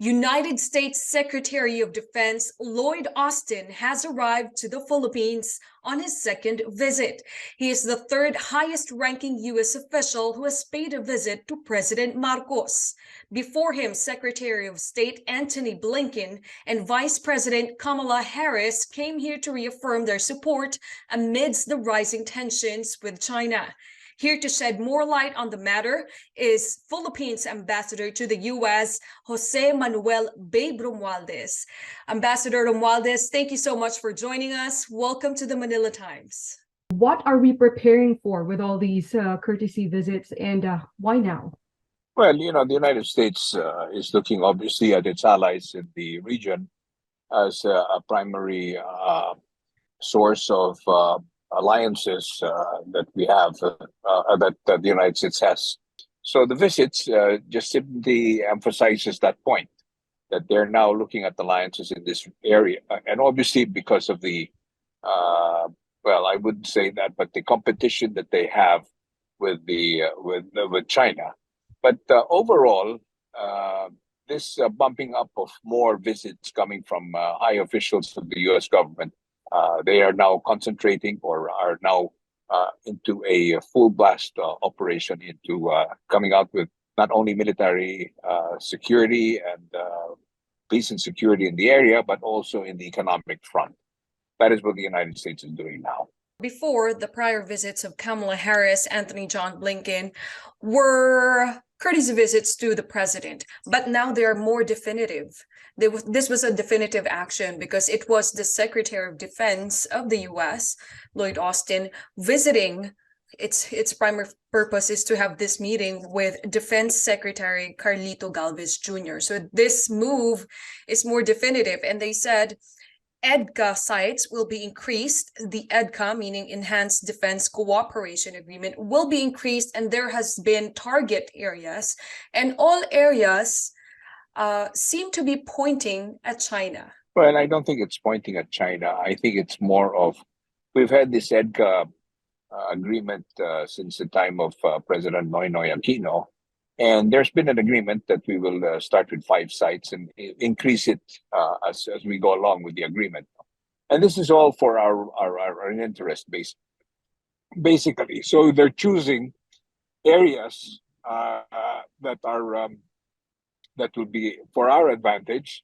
United States Secretary of Defense Lloyd Austin has arrived to the Philippines on his second visit. He is the third highest-ranking U.S. official who has paid a visit to President Marcos. Before him, Secretary of State Antony Blinken and Vice President Kamala Harris came here to reaffirm their support amidst the rising tensions with China. Here to shed more light on the matter is Philippines Ambassador to the U.S., Jose Manuel Romualdez. Ambassador Romualdez, thank you so much for joining us. Welcome to the Manila Times. What are we preparing for with all these courtesy visits, and why now? Well, the United States is looking obviously at its allies in the region as a primary source of alliances that we have, that the United States has. So the visits just simply emphasizes that point, that they're now looking at alliances in this area. And obviously because of the, well, I wouldn't say that, but the competition that they have with with China. But overall, this bumping up of more visits coming from high officials of the U.S. government, they are now concentrating or are now into a full blast operation into coming out with not only military security and peace and security in the area, but also in the economic front. That is what the United States is doing now. Before, the prior visits of Kamala Harris, Antony John Blinken were courtesy visits to the president, but now they are more definitive. This was a definitive action because it was the Secretary of Defense of the U.S., Lloyd Austin, visiting. Its primary purpose is to have this meeting with Defense Secretary Carlito Galvez Jr. So this move is more definitive, and they said EDCA sites will be increased. The EDCA, meaning Enhanced Defense Cooperation Agreement, will be increased, and there has been target areas, and all areas seem to be pointing at China. Well, I don't think it's pointing at China. I think it's more of, we've had this EDCA agreement since the time of President Noynoy Aquino. And there's been an agreement that we will start with 5 sites and increase it as we go along with the agreement. And this is all for our interest basically. So they're choosing areas that are that will be for our advantage,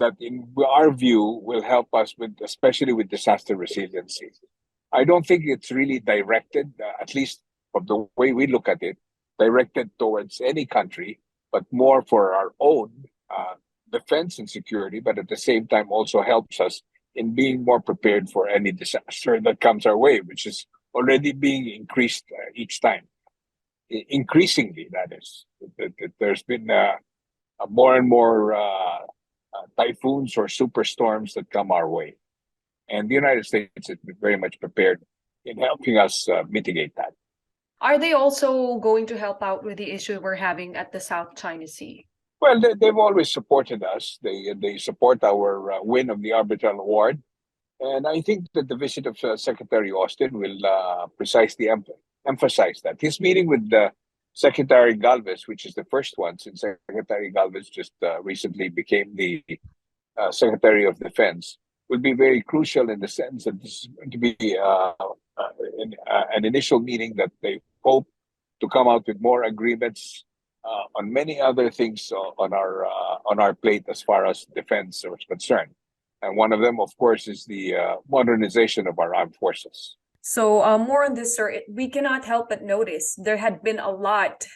that in our view will help us with, especially with disaster resiliency. I don't think it's really directed, at least from the way we look at it, directed towards any country, but more for our own defense and security, but at the same time also helps us in being more prepared for any disaster that comes our way, which is already being increased each time. Increasingly, that is. There's been more and more typhoons or superstorms that come our way. And the United States is very much prepared in helping us mitigate that. Are they also going to help out with the issue we're having at the South China Sea? Well, they've always supported us. They support our win of the arbitral award. And I think that the visit of Secretary Austin will precisely emphasize that. His meeting with Secretary Galvez, which is the first one since Secretary Galvez just recently became the Secretary of Defense, will be very crucial in the sense that this is going to be an initial meeting that they hope to come out with more agreements on many other things on our plate as far as defense is concerned. And one of them, of course, is the modernization of our armed forces. So more on this, sir, we cannot help but notice there had been a lot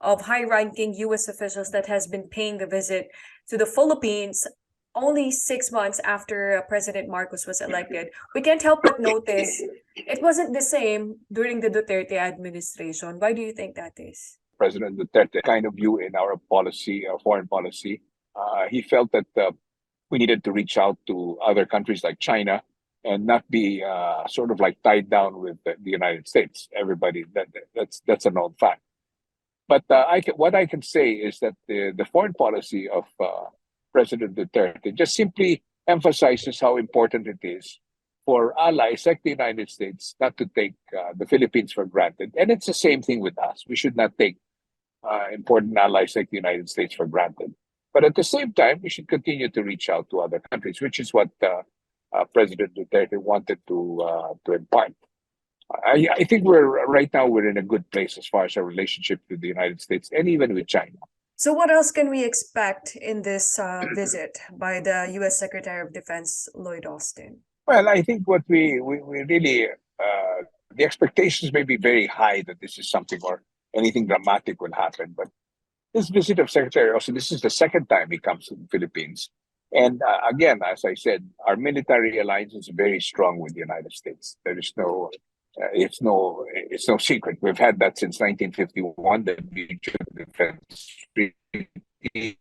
of high-ranking U.S. officials that has been paying the visit to the Philippines only 6 months after President Marcos was elected. We can't help but notice it wasn't the same during the Duterte administration. Why do you think that is? President Duterte kind of view in our policy, our foreign policy, he felt that we needed to reach out to other countries like China and not be sort of like tied down with the United States. Everybody, that's a known fact. But what I can say is that the foreign policy of President Duterte just simply emphasizes how important it is for allies like the United States not to take the Philippines for granted. And it's the same thing with us. We should not take important allies like the United States for granted. But at the same time, we should continue to reach out to other countries, which is what President Duterte wanted to impart. I think right now we're in a good place as far as our relationship with the United States and even with China. So what else can we expect in this visit by the U.S. Secretary of Defense Lloyd Austin? Well, I think what we really the expectations may be very high that this is something or anything dramatic will happen. But this visit of Secretary Austin, this is the second time he comes to the Philippines. And again, as I said, our military alliance is very strong with the United States. There is no, it's no secret. We've had that since 1951, the Mutual Defense Treaty,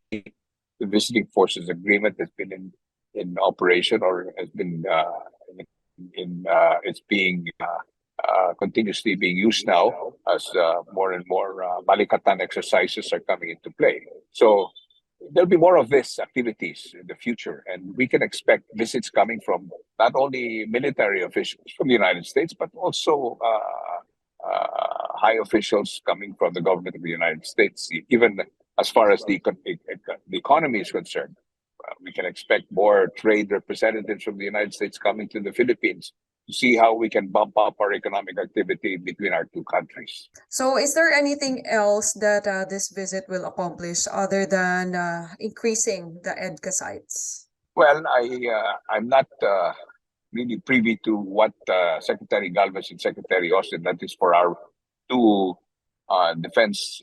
the Visiting Forces Agreement has been in operation or has been it's being continuously being used now as more and more Balikatan exercises are coming into play. So there'll be more of this activities in the future, and we can expect visits coming from not only military officials from the United States, but also high officials coming from the government of the United States. Even as far as the economy is concerned, we can expect more trade representatives from the United States coming to the Philippines to see how we can bump up our economic activity between our two countries. So is there anything else that this visit will accomplish other than increasing the EDCA sites? Well, I'm not really privy to what Secretary Galvez and Secretary Austin, that is for our two defense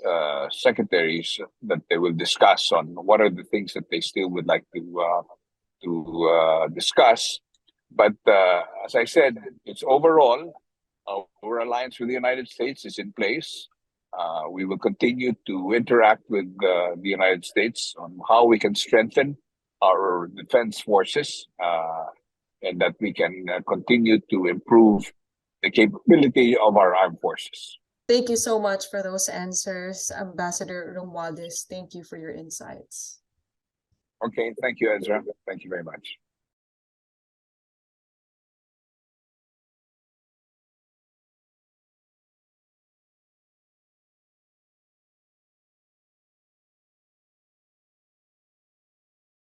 secretaries, that they will discuss on what are the things that they still would like to discuss. But as I said, it's overall our alliance with the United States is in place. We will continue to interact with the United States on how we can strengthen our defense forces and that we can continue to improve the capability of our armed forces. Thank you so much for those answers, Ambassador Romualdez. Thank you for your insights. Okay, thank you, EZRAH. Thank you very much.